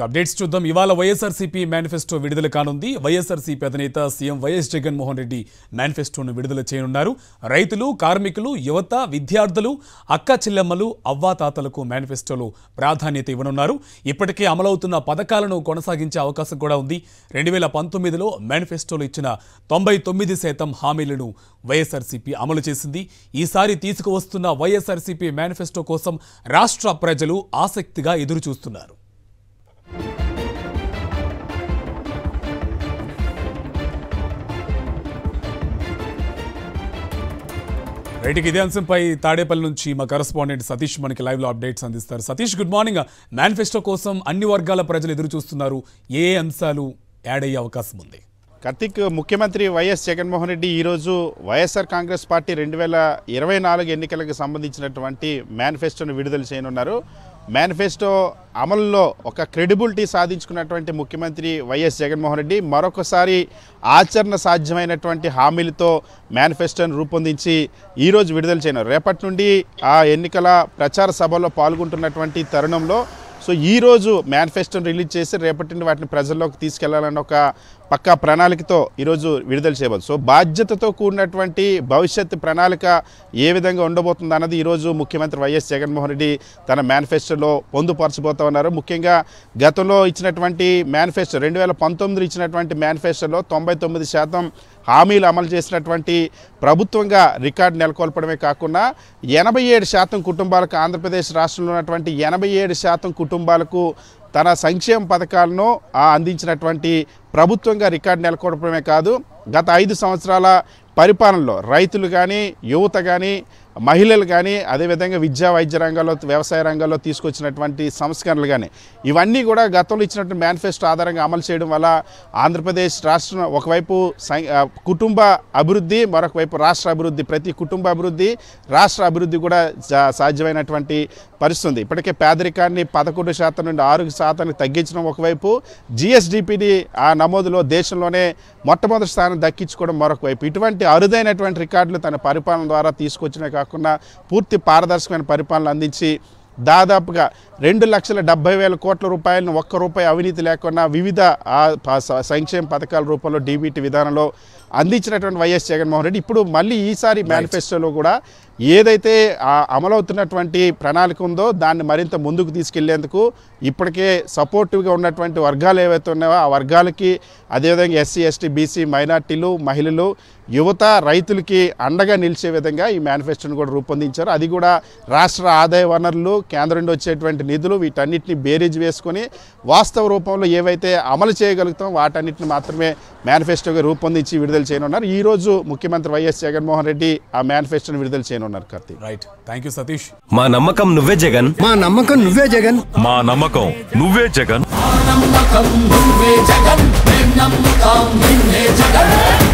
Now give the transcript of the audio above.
Updates చూద్దాం. ఇవాళ YSRCP manifesto విడుదల కానుంది. వైఎస్ఆర్సీపీ అధినేత సీఎం వైఎస్ జగన్మోహన్ రెడ్డి మేనిఫెస్టోను విడుదల చేయనున్నారు. రైతులు, కార్మికులు, యువత, విద్యార్థులు, అక్క చెల్లెమ్మలు, అవ్వాతాతలకు మేనిఫెస్టోలో ప్రాధాన్యత ఇవ్వనున్నారు. ఇప్పటికే అమలవుతున్న పథకాలను కొనసాగించే అవకాశం కూడా ఉంది. 2019లో మేనిఫెస్టోలో ఇచ్చిన 99% హామీలను వైఎస్ఆర్సీపీ అమలు చేసింది. ఈసారి తీసుకువస్తున్న వైఎస్ఆర్సీపీ మేనిఫెస్టో కోసం రాష్ట్ర ప్రజలు ఆసక్తిగా ఎదురుచూస్తున్నారు. రైట్కి ఇదే అంశంపై తాడేపల్లి నుంచి మా కరెస్పాండెంట్ సతీష్ మనకి లైవ్లో అప్డేట్స్ అందిస్తారు. Satish, good morning. మేనిఫెస్టో కోసం అన్ని వర్గాల ప్రజలు ఎదురు చూస్తున్నారు. ఏ అంశాలు యాడ్ అయ్యే అవకాశం ఉంది? కార్తిక్, ముఖ్యమంత్రి వైఎస్ జగన్మోహన్ రెడ్డి ఈరోజు వైఎస్ఆర్ కాంగ్రెస్ పార్టీ 2024 ఎన్నికలకు సంబంధించినటువంటి మేనిఫెస్టోను విడుదల చేయనున్నారు. మేనిఫెస్టో అమలులో ఒక క్రెడిబిలిటీ సాధించుకున్నటువంటి ముఖ్యమంత్రి వైఎస్ జగన్మోహన్ రెడ్డి మరొకసారి ఆచరణ సాధ్యమైనటువంటి హామీలతో మేనిఫెస్టోను రూపొందించి ఈరోజు విడుదల చేయనున్నారు. రేపటి నుండి ఆ ఎన్నికల ప్రచార సభలో పాల్గొంటున్నటువంటి తరుణంలో ఈరోజు మేనిఫెస్టోను రిలీజ్ చేసి రేపటి నుండి వాటిని ప్రజల్లోకి తీసుకెళ్లాలని ఒక పక్కా ప్రణాళికతో ఈరోజు విడుదల చేయబోదు. బాధ్యతతో కూడినటువంటి భవిష్యత్ ప్రణాళిక ఏ విధంగా ఉండబోతుంది అన్నది ఈరోజు ముఖ్యమంత్రి వైఎస్ జగన్మోహన్ రెడ్డి తన మేనిఫెస్టోలో పొందుపరచబోతా ఉన్నారు. ముఖ్యంగా గతంలో ఇచ్చినటువంటి మేనిఫెస్టో 2019 ఇచ్చినటువంటి మేనిఫెస్టోలో 99% హామీలు అమలు చేసినటువంటి ప్రభుత్వంగా రికార్డు నెలకొల్పడమే కాకుండా 87% కుటుంబాలకు, ఆంధ్రప్రదేశ్ రాష్ట్రంలో ఉన్నటువంటి 87% కుటుంబాలకు తన సంక్షేమ పథకాలను అందించినటువంటి ప్రభుత్వంగా రికార్డు నెలకొల్పడమే కాదు, గత 5 సంవత్సరాల పరిపాలనలో రైతులు కానీ, యువత కానీ, మహిళలు కానీ, అదేవిధంగా విద్యా వైద్య రంగాల్లో, వ్యవసాయ రంగాల్లో తీసుకొచ్చినటువంటి సంస్కరణలు కానీ ఇవన్నీ కూడా గతంలో ఇచ్చినటువంటి మేనిఫెస్టో ఆధారంగా అమలు చేయడం వల్ల ఆంధ్రప్రదేశ్ రాష్ట్రం ఒకవైపు కుటుంబ అభివృద్ధి, మరొక వైపు రాష్ట్ర అభివృద్ధి, ప్రతి కుటుంబ అభివృద్ధి, రాష్ట్ర అభివృద్ధి కూడా సాధ్యమైనటువంటి పరిస్థితి. ఇప్పటికే పేదరికాన్ని 11% నుండి 6% తగ్గించడం ఒకవైపు, జిఎస్డిపిని ఆ నమోదులో దేశంలోనే మొట్టమొదటి స్థానం దక్కించుకోవడం మరొక వైపు. ఇటువంటి అరుదైనటువంటి రికార్డులు తన పరిపాలన ద్వారా తీసుకొచ్చినే కాకుండా పూర్తి పారదర్శకమైన పరిపాలన అందించి దాదాపుగా 2,70,000 కోట్ల రూపాయలను ఒక్క రూపాయి అవినీతి లేకుండా వివిధ సంక్షేమ పథకాల రూపంలో డీబీటీ విధానంలో అందించినటువంటి వైఎస్ జగన్మోహన్ రెడ్డి ఇప్పుడు మళ్ళీ ఈసారి మేనిఫెస్టోలో కూడా ఏదైతే అమలవుతున్నటువంటి ప్రణాళిక ఉందో దాన్ని మరింత ముందుకు తీసుకెళ్లేందుకు ఇప్పటికే సపోర్టివ్గా ఉన్నటువంటి వర్గాలు ఏవైతే ఉన్నాయో ఆ వర్గాలకి, అదేవిధంగా ఎస్సీ, ఎస్టీ, బీసీ, మైనార్టీలు, మహిళలు, యువత, రైతులకి అండగా నిలిచే విధంగా ఈ మేనిఫెస్టోను కూడా రూపొందించారు. అది కూడా రాష్ట్ర ఆదాయ వనరులు, కేంద్రం నుండి వచ్చేటువంటి నిధులు, వీటన్నిటిని బేరీజ్ వేసుకొని వాస్తవ రూపంలో ఏవైతే అమలు చేయగలుగుతాం వాటన్నిటిని మాత్రమే మేనిఫెస్టోగా రూపొందించి విడుదల చేయనున్నారు. ఈ రోజు ముఖ్యమంత్రి వైఎస్ జగన్మోహన్ రెడ్డి ఆ మేనిఫెస్టోను విడుదల చేయనున్నారు. Karthik, right, thank you Satish. మా నమ్మకం నువ్వే జగన్, మా నమ్మకం నువ్వే జగన్, మా నమ్మకం నువ్వే జగన్, నమ్మకం నువ్వే జగన్, నమ్మకం నిన్నే జగన్.